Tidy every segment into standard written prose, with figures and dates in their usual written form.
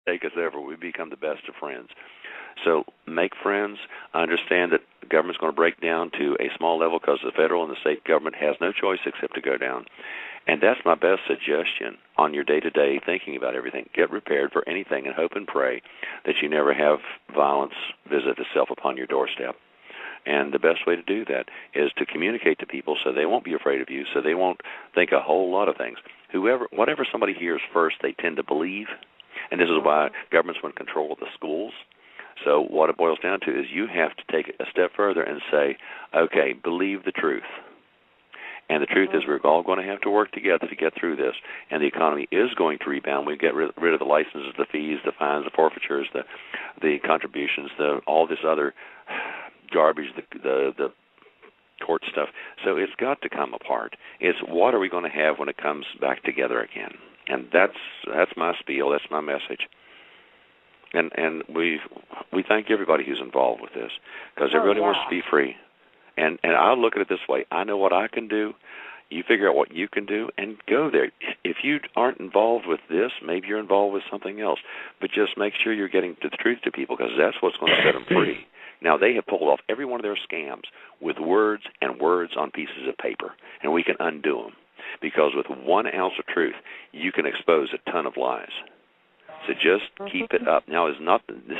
take us ever. We become the best of friends. So make friends. I understand that the government's going to break down to a small level because the federal and the state government has no choice except to go down. And that's my best suggestion on your day-to-day thinking about everything. Get prepared for anything and hope and pray that you never have violence visit itself upon your doorstep. And the best way to do that is to communicate to people so they won't be afraid of you, so they won't think a whole lot of things. Whatever somebody hears first, they tend to believe. And this is why governments want control of the schools. So what it boils down to is you have to take it a step further and say, okay, believe the truth. And the truth is we're all going to have to work together to get through this. And the economy is going to rebound. We get rid of the licenses, the fees, the fines, the forfeitures, the contributions, all this other garbage, the court stuff. So it's got to come apart. It's what are we going to have when it comes back together again? And that's my spiel. That's my message. And we thank everybody who's involved with this because everybody wants to be free. And I'll look at it this way. I know what I can do. You figure out what you can do and go there. If you aren't involved with this, maybe you're involved with something else. But just make sure you're getting the truth to people because that's what's going to set them free. Now, they have pulled off every one of their scams with words and words on pieces of paper, and we can undo them. Because with 1 ounce of truth, you can expose a ton of lies. So just keep it up. Now, this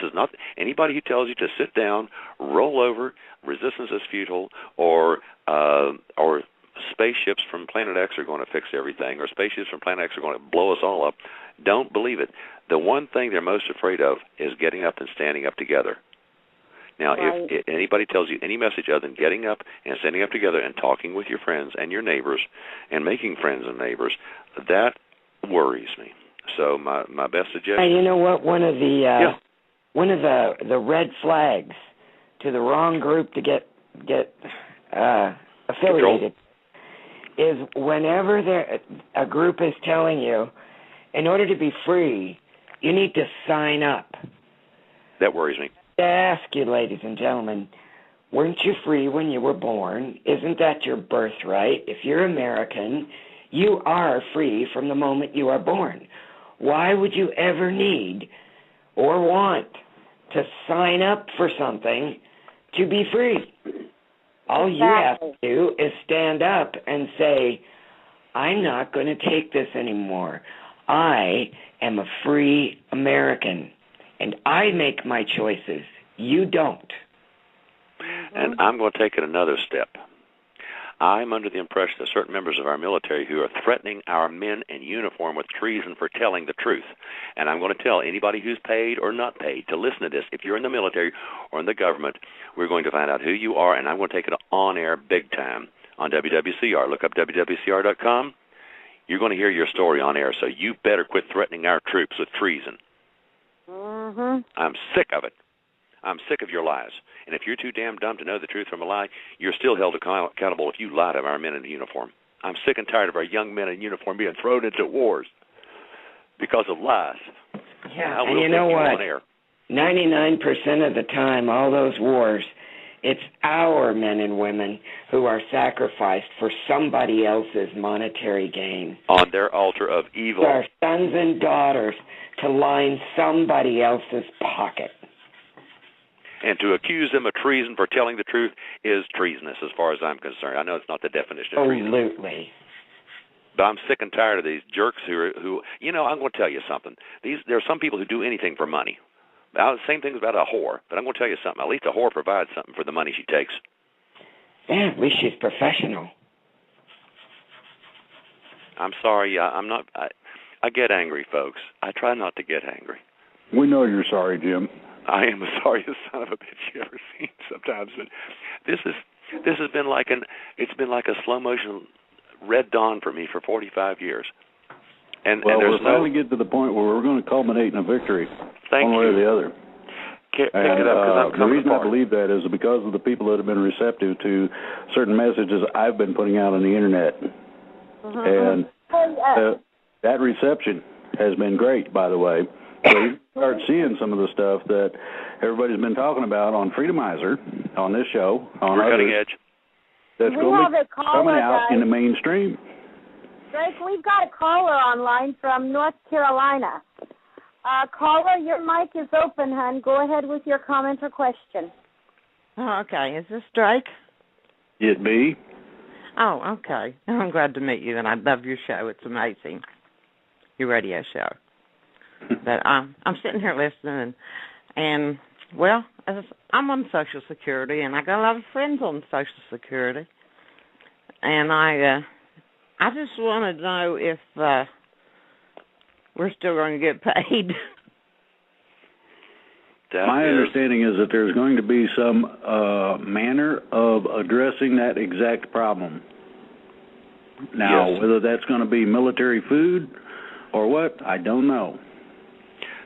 is not anybody who tells you to sit down, roll over, resistance is futile, or spaceships from Planet X are going to fix everything, or spaceships from Planet X are going to blow us all up. Don't believe it. The one thing they're most afraid of is getting up and standing up together. Now, if anybody tells you any message other than getting up and standing up together and talking with your friends and your neighbors and making friends and neighbors, that worries me. So my best suggestion. And you know what? One of the red flags to the wrong group to get affiliated is whenever a group is telling you, in order to be free, you need to sign up. That worries me. I ask you, ladies and gentlemen, weren't you free when you were born? Isn't that your birthright? If you're American, you are free from the moment you are born. Why would you ever need or want to sign up for something to be free? All you have to do is stand up and say, I'm not going to take this anymore. I am a free American, and I make my choices. You don't. And I'm going to take it another step. I'm under the impression that certain members of our military who are threatening our men in uniform with treason for telling the truth. And I'm going to tell anybody who's paid or not paid to listen to this. If you're in the military or in the government, we're going to find out who you are, and I'm going to take it on air big time on WWCR. Look up WWCR.com. You're going to hear your story on air, so you better quit threatening our troops with treason. I'm sick of it. I'm sick of your lies. And if you're too damn dumb to know the truth from a lie, you're still held accountable if you lie to our men in uniform. I'm sick and tired of our young men in uniform being thrown into wars because of lies. Yeah, and you know what? 99% of the time, all those wars, it's our men and women who are sacrificed for somebody else's monetary gain. On their altar of evil. Our sons and daughters to line somebody else's pocket. And to accuse them of treason for telling the truth is treasonous as far as I'm concerned. I know it's not the definition of treason. Absolutely. But I'm sick and tired of these jerks who I'm going to tell you something. There are some people who do anything for money. Now, the same thing about a whore, but I'm going to tell you something. At least a whore provides something for the money she takes. Yeah, at least she's professional. I'm sorry. I'm not. I get angry, folks. I try not to get angry. We know you're sorry, Jim. I am the sorriest son of a bitch you ever seen sometimes. But this has been like a slow motion red dawn for me for 45 years. And we'll finally get to the point where we're going to culminate in a victory, one way or the other. Pick it up, the reason I believe that is because of the people that have been receptive to certain messages I've been putting out on the internet. And that reception has been great, by the way. So you start seeing some of the stuff that everybody's been talking about on Freedomizer, on this show, on We're cutting edge. That's going to be coming out in the mainstream. Drake, we've got a caller online from North Carolina. Caller, your mic is open, hon. Go ahead with your comment or question. Oh, okay. Is this Drake? It be. Oh, okay. I'm glad to meet you, and I love your show. It's amazing, your radio show. But I'm sitting here listening, and well, I'm on Social Security, and I got a lot of friends on Social Security, and I just want to know if we're still going to get paid. My understanding is that there's going to be some manner of addressing that exact problem. Now, yes. Whether that's going to be military food or what, I don't know.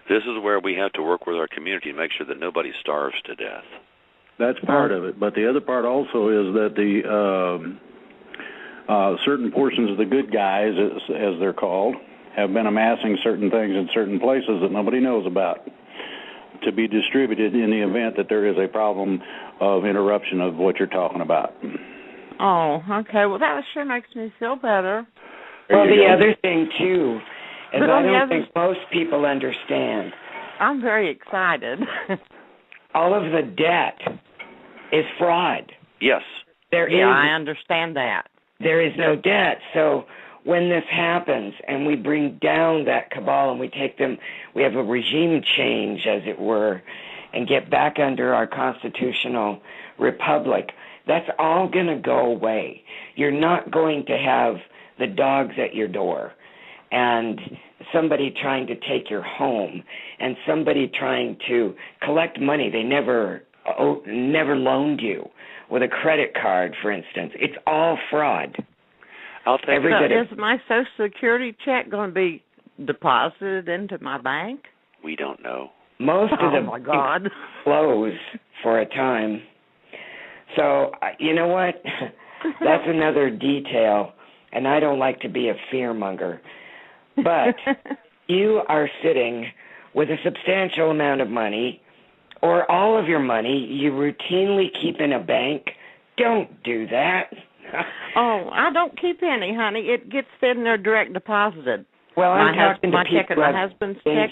This is where we have to work with our community and make sure that nobody starves to death. That's part of it. But the other part also is that the certain portions of the good guys, as they're called, have been amassing certain things in certain places that nobody knows about, to be distributed in the event that there is a problem of interruption of what you're talking about. Oh, okay. Well, that sure makes me feel better. Well, the other thing, too, is I don't think most people understand. I'm very excited. All of the debt is fraud. Yes. I understand that. There is no debt. So when this happens and we bring down that cabal and we have a regime change, as it were, and get back under our constitutional republic, that's all going to go away. You're not going to have the dogs at your door and somebody trying to take your home and somebody trying to collect money they never loaned you with a credit card, for instance. It's all fraud. I'll take it. Is my Social Security check going to be deposited into my bank? We don't know. Most of the my God. close for a time. So, you know what? That's another detail, and I don't like to be a fearmonger. But you are sitting with a substantial amount of money, or all of your money you routinely keep in a bank. Don't do that. Oh, I don't keep any, honey. It gets in there direct deposited. Well, I'm talking to my check and my husband's check.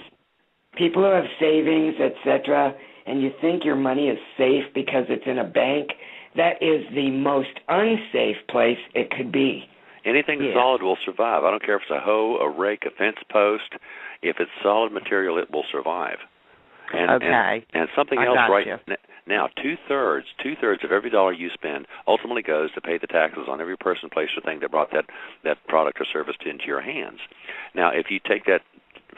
People who have savings, etc., and you think your money is safe because it's in a bank, that is the most unsafe place it could be. Anything solid will survive. I don't care if it's a hoe, a rake, a fence post. If it's solid material, it will survive. And something else now, two-thirds of every dollar you spend ultimately goes to pay the taxes on every person, place, or thing that brought that product or service into your hands. Now, if you take that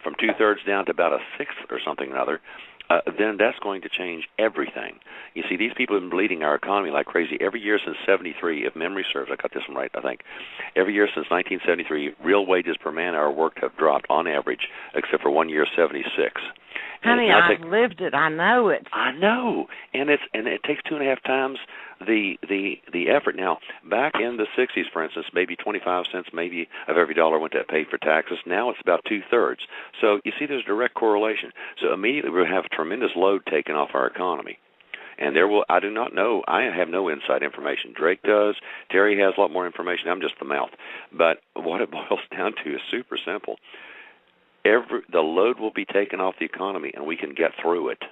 from two-thirds down to about a sixth or something or other, then that's going to change everything. You see, these people have been bleeding our economy like crazy. Every year since 73, if memory serves, I got this one right, I think. Every year since 1973, real wages per man-hour worked have dropped on average, except for 1 year, 76. Honey, I've lived it. I know it. I know, and it takes 2.5 times the effort. Now, back in the 60s, for instance, maybe 25 cents maybe of every dollar went to pay for taxes. Now it's about two-thirds. So you see, there's a direct correlation. So immediately we'll have a tremendous load taken off our economy. And I do not know. I have no inside information. Drake does. Terry has a lot more information. I'm just the mouth. But what it boils down to is super simple. The load will be taken off the economy, and we can get through it.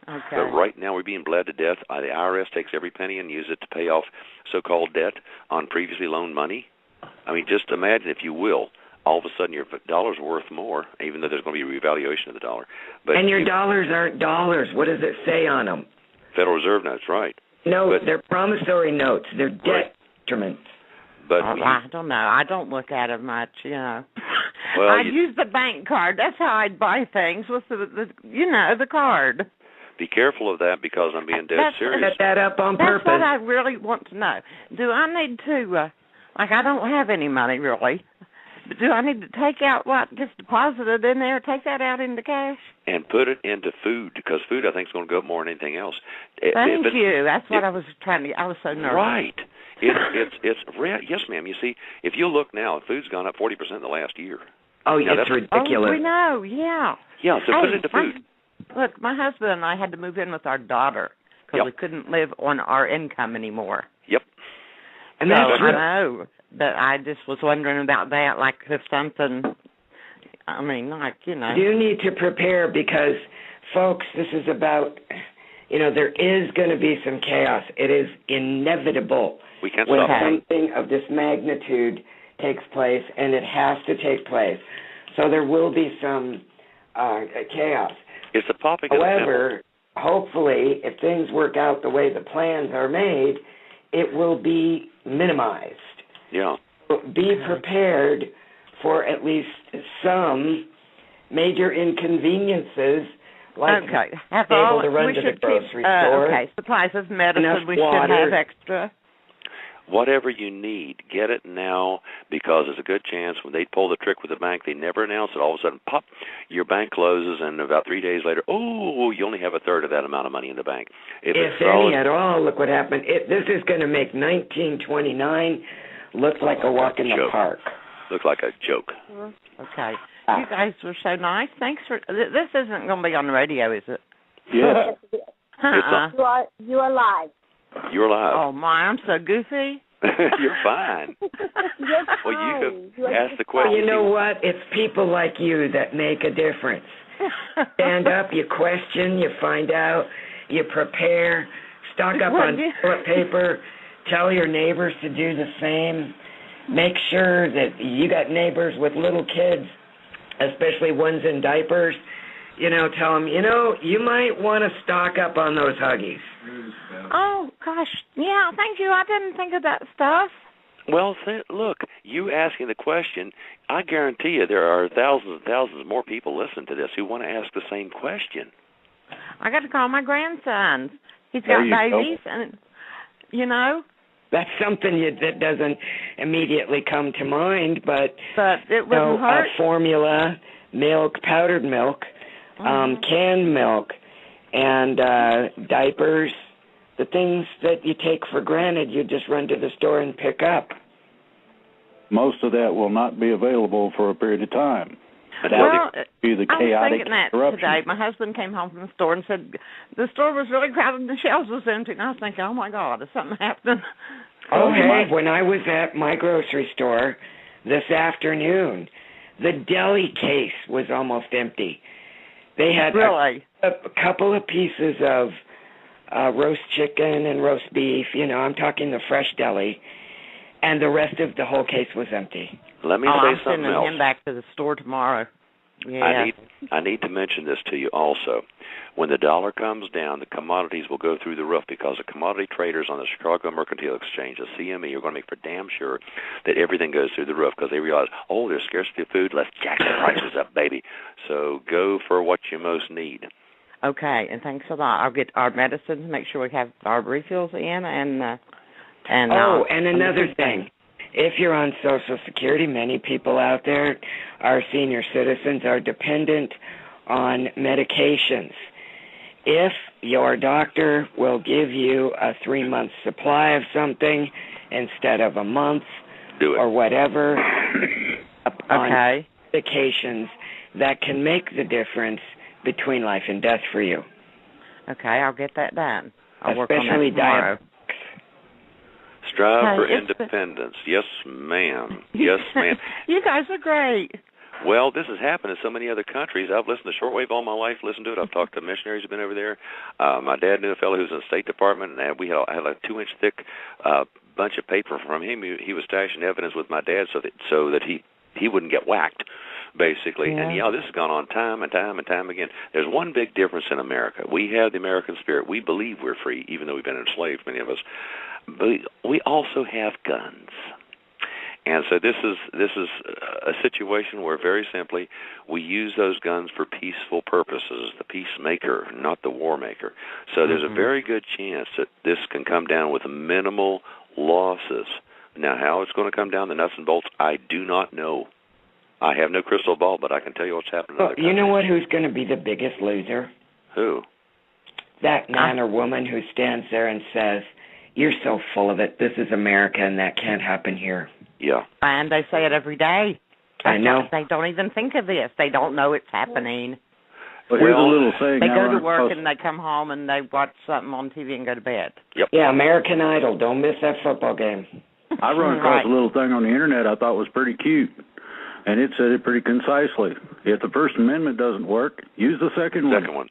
Okay. But right now we're being bled to death. The IRS takes every penny and uses it to pay off so-called debt on previously loaned money. I mean, just imagine, if you will, all of a sudden your dollar's worth more, even though there's going to be a revaluation of the dollar. And your dollars aren't dollars. What does it say on them? Federal Reserve notes, right. No, they're promissory notes. They're debt instruments. But I don't know. I don't look at it much, Well, I'd use the bank card. That's how I'd buy things, with the card. Be careful of that, because I'm being dead serious. Set that up on purpose. That's what I really want to know. Do I need to, I don't have any money, really. But do I need to take out what gets deposited in there, take that out into cash? And put it into food, because food, I think, is going to go up more than anything else. Thank you. That's what I was trying to, I was so nervous. Right. It's yes, ma'am. You see, if you look now, food's gone up 40% in the last year. Oh, yeah, that's ridiculous. Oh, we know, yeah. Yeah, so put it into food. Look, my husband and I had to move in with our daughter because we couldn't live on our income anymore. Yep. And that's I know, but I just was wondering about that, like if something, I mean, like, you know. You need to prepare because, folks, this is about, there is going to be some chaos. It is inevitable We can't when stop it. something of this magnitude takes place, and it has to take place. So there will be some chaos. It's the popping of the pimple. However, hopefully, if things work out the way the plans are made, it will be minimized. Yeah. Be prepared for at least some major inconveniences, like Have being all, able to run we to should the grocery keep, store. Okay, supplies of medicine enough we water. should have extra. Whatever you need, get it now, because there's a good chance when they pull the trick with the bank, they never announce it. All of a sudden, pop, your bank closes, and about 3 days later, you only have a third of that amount of money in the bank. If any at all, look what happened. This is going to make 1929 look like a walk in the park. Look like a joke. Okay. You guys were so nice. Thanks for... This isn't going to be on the radio, is it? Yes. You are live. You're live. Oh, my, I'm so goofy. You're fine. You're fine. Well, you could ask the question. Well, you know what? It's people like you that make a difference. Stand up, you question, you find out, you prepare, stock up on toilet paper, tell your neighbors to do the same. Make sure that you got neighbors with little kids, especially ones in diapers. Tell them, you might want to stock up on those Huggies. Oh, gosh. Yeah, thank you. I didn't think of that stuff. Well, look, you asking the question, I guarantee you there are thousands and thousands more people listening to this who want to ask the same question. I got to call my grandson. He's got babies, and, That's something that doesn't immediately come to mind, but it wouldn't hurt. Formula, milk, powdered milk, canned milk, and diapers, the things that you take for granted, you just run to the store and pick up. Most of that will not be available for a period of time. Well, be the I was chaotic thinking that interruption. today. My husband came home from the store and said the store was really crowded and the shelves was empty. And I was thinking, oh, my God, is something happening? Oh, hey, when I was at my grocery store this afternoon, the deli case was almost empty. They had really a couple of pieces of roast chicken and roast beef. I'm talking the fresh deli, and the rest of the whole case was empty. Let me say I'm something sending else. him back to the store tomorrow. Yeah. I need to mention this to you also. When the dollar comes down, the commodities will go through the roof because the commodity traders on the Chicago Mercantile Exchange, the CME, are going to make for damn sure that everything goes through the roof because they realize, there's scarcity of food, let's jack the prices up, baby. So go for what you most need. Okay, and thanks a lot. I'll get our medicines, make sure we have our refills in, and another thing. If you're on Social Security, many people out there, our senior citizens, are dependent on medications. If your doctor will give you a 3-month supply of something instead of a month or whatever, on medications, that can make the difference between life and death for you. Okay, I'll get that done. I'll work on that Especially tomorrow. Strive for independence. Yes, ma'am. Yes, ma'am. You guys are great. Well, this has happened in so many other countries. I've listened to shortwave all my life, listened to it. I've talked to missionaries who've been over there. My dad knew a fellow who was in the State Department, and we had like a 2-inch thick bunch of paper from him. He was stashing evidence with my dad so that he wouldn't get whacked, basically. Yeah. And, this has gone on time and time and time again. There's one big difference in America. We have the American spirit. We believe we're free, even though we've been enslaved, many of us. But we also have guns. And so this is a situation where, very simply, we use those guns for peaceful purposes, the peacemaker, not the war maker. So there's a very good chance that this can come down with minimal losses. Now, how it's going to come down, the nuts and bolts, I do not know. I have no crystal ball, but I can tell you what's happening in other countries. You know what? Who's going to be the biggest loser? Who? That man or woman who stands there and says, "You're so full of it. This is America, and that can't happen here." Yeah. And they say it every day. I know. They don't even think of this. They don't know it's happening. Well, here's a little saying. They go to work and they come home and they watch something on TV and go to bed. Yep. Yeah, American Idol. Don't miss that football game. I run across a little thing on the internet I thought was pretty cute. And it said it pretty concisely. If the First Amendment doesn't work, use the second one.